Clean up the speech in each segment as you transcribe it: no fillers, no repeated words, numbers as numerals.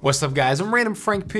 What's up guys, I'm randomfrankp.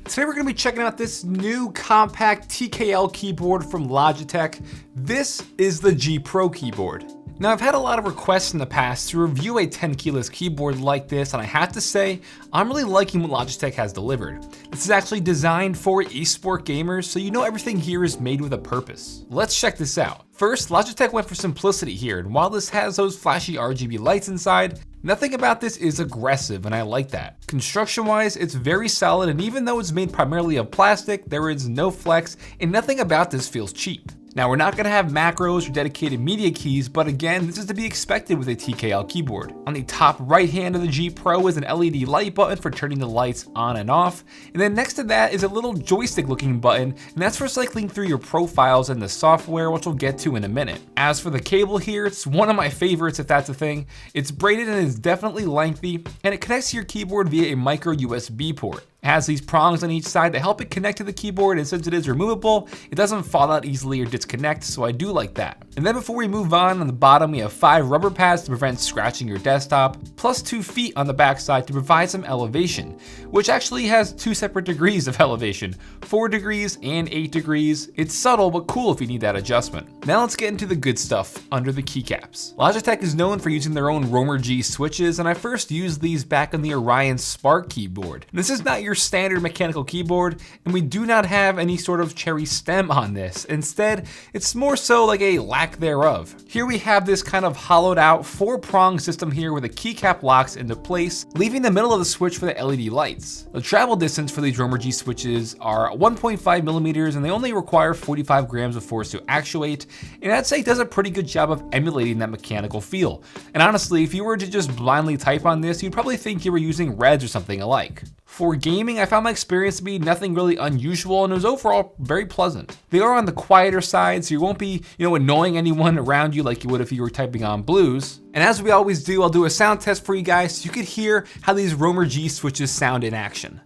Today we're going to be checking out this new compact TKL keyboard from Logitech. This is the G Pro keyboard. Now I've had a lot of requests in the past to review a 10 keyless keyboard like this, and I have to say, I'm really liking what Logitech has delivered. This is actually designed for esport gamers, so you know everything here is made with a purpose. Let's check this out. First, Logitech went for simplicity here, and while this has those flashy RGB lights inside, nothing about this is aggressive, and I like that. Construction-wise, it's very solid, and even though it's made primarily of plastic, there is no flex, and nothing about this feels cheap. Now, we're not gonna have macros or dedicated media keys, but again, this is to be expected with a TKL keyboard. On the top right hand of the G Pro is an LED light button for turning the lights on and off, and then next to that is a little joystick looking button, and that's for cycling through your profiles and the software, which we'll get to in a minute. As for the cable here, it's one of my favorites if that's a thing. It's braided and is definitely lengthy, and it connects to your keyboard via a micro USB port. It has these prongs on each side to help it connect to the keyboard, and since it is removable, it doesn't fall out easily or disconnect, so I do like that. And then before we move on the bottom, we have 5 rubber pads to prevent scratching your desktop, plus 2 feet on the back side to provide some elevation, which actually has 2 separate degrees of elevation, 4 degrees and 8 degrees. It's subtle but cool if you need that adjustment. Now let's get into the good stuff under the keycaps. Logitech is known for using their own Roamer G switches, and I first used these back on the Orion Spark keyboard. And this is not your standard mechanical keyboard, and we do not have any sort of cherry stem on this. Instead, it's more so like a lack thereof. Here we have this kind of hollowed out 4-prong system here where the keycap locks into place, leaving the middle of the switch for the LED lights. The travel distance for these Roamer G switches are 1.5 millimeters, and they only require 45 grams of force to actuate, and I'd say it does a pretty good job of emulating that mechanical feel. And honestly, if you were to just blindly type on this, you'd probably think you were using Reds or something alike. For gaming, I found my experience to be nothing really unusual, and it was overall very pleasant. They are on the quieter side, so you won't be, annoying anyone around you like you would if you were typing on blues. And as we always do, I'll do a sound test for you guys so you could hear how these Roamer G switches sound in action.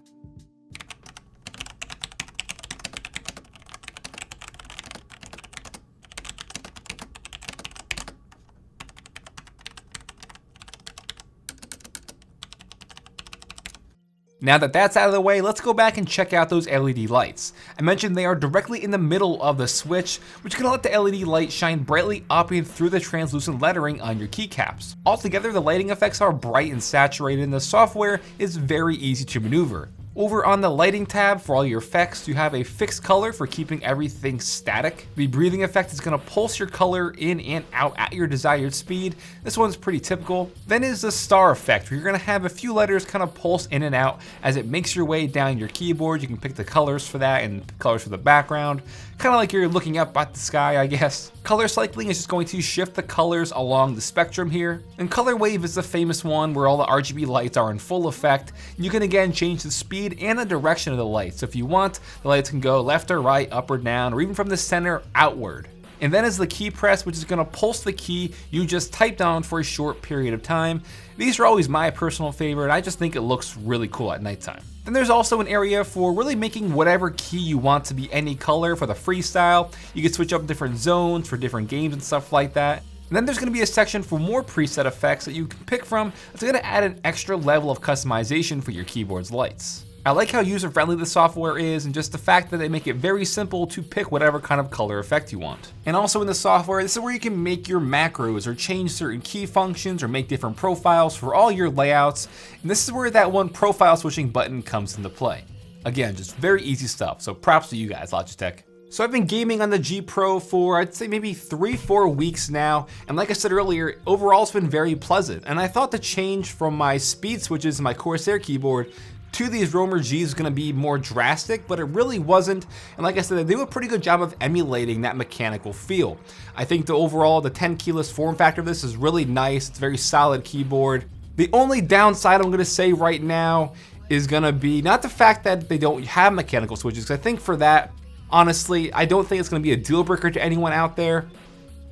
Now that that's out of the way, let's go back and check out those LED lights. I mentioned they are directly in the middle of the switch, which can let the LED light shine brightly up and through the translucent lettering on your keycaps. Altogether, the lighting effects are bright and saturated, and the software is very easy to maneuver. Over on the lighting tab for all your effects, you have a fixed color for keeping everything static. The breathing effect is going to pulse your color in and out at your desired speed. This one's pretty typical. Then is the star effect, where you're going to have a few letters kind of pulse in and out as it makes your way down your keyboard. You can pick the colors for that and colors for the background. Kind of like you're looking up at the sky, I guess. Color cycling is just going to shift the colors along the spectrum here. And color wave is the famous one where all the RGB lights are in full effect. You can again change the speed and the direction of the lights. So if you want, the lights can go left or right, up or down, or even from the center outward. And then is the key press, which is going to pulse the key you just typed on for a short period of time. These are always my personal favorite. I just think it looks really cool at nighttime. Then there's also an area for really making whatever key you want to be any color for the freestyle. You can switch up different zones for different games and stuff like that. And then there's going to be a section for more preset effects that you can pick from that's going to add an extra level of customization for your keyboard's lights. I like how user-friendly the software is, and just the fact that they make it very simple to pick whatever kind of color effect you want. And also in the software, this is where you can make your macros or change certain key functions or make different profiles for all your layouts. And this is where that one profile switching button comes into play. Again, just very easy stuff, so props to you guys, Logitech. So I've been gaming on the G Pro for, I'd say maybe 3-4 weeks now, and like I said earlier, overall it's been very pleasant. And I thought the change from my speed switches and my Corsair keyboard to these Roamer Gs is gonna be more drastic, but it really wasn't. And like I said, they do a pretty good job of emulating that mechanical feel. I think the 10 keyless form factor of this is really nice. It's a very solid keyboard. The only downside I'm gonna say right now is gonna be not the fact that they don't have mechanical switches, because I think for that, honestly, I don't think it's gonna be a deal breaker to anyone out there.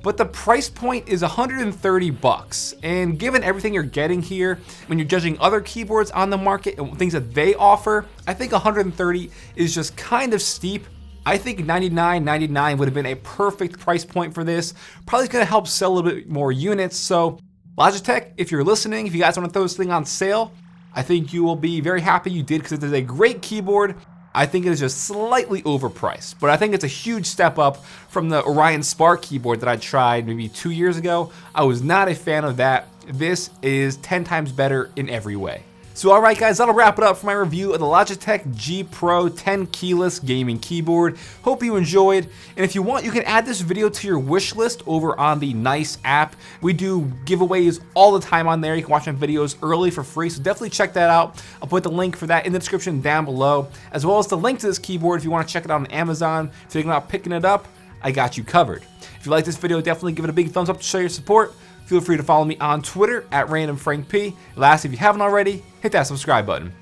But the price point is $130, and given everything you're getting here, when you're judging other keyboards on the market and things that they offer, I think $130 is just kind of steep. I think $99.99 would have been a perfect price point for this. Probably gonna help sell a little bit more units. So Logitech, if you're listening, if you guys want to throw this thing on sale, I think you will be very happy you did because it is a great keyboard. I think it is just slightly overpriced, but I think it's a huge step up from the Orion Spark keyboard that I tried maybe 2 years ago. I was not a fan of that. This is 10 times better in every way. So alright guys, that'll wrap it up for my review of the Logitech G Pro 10 keyless gaming keyboard. Hope you enjoyed, and if you want, you can add this video to your wish list over on the Nice app. We do giveaways all the time on there. You can watch my videos early for free, so definitely check that out. I'll put the link for that in the description down below, as well as the link to this keyboard if you want to check it out on Amazon. If you're thinking about picking it up, I got you covered. If you like this video, definitely give it a big thumbs up to show your support. Feel free to follow me on Twitter at randomfrankp. Last, if you haven't already, hit that subscribe button.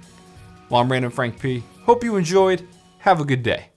Well, I'm Random Frank P. Hope you enjoyed. Have a good day.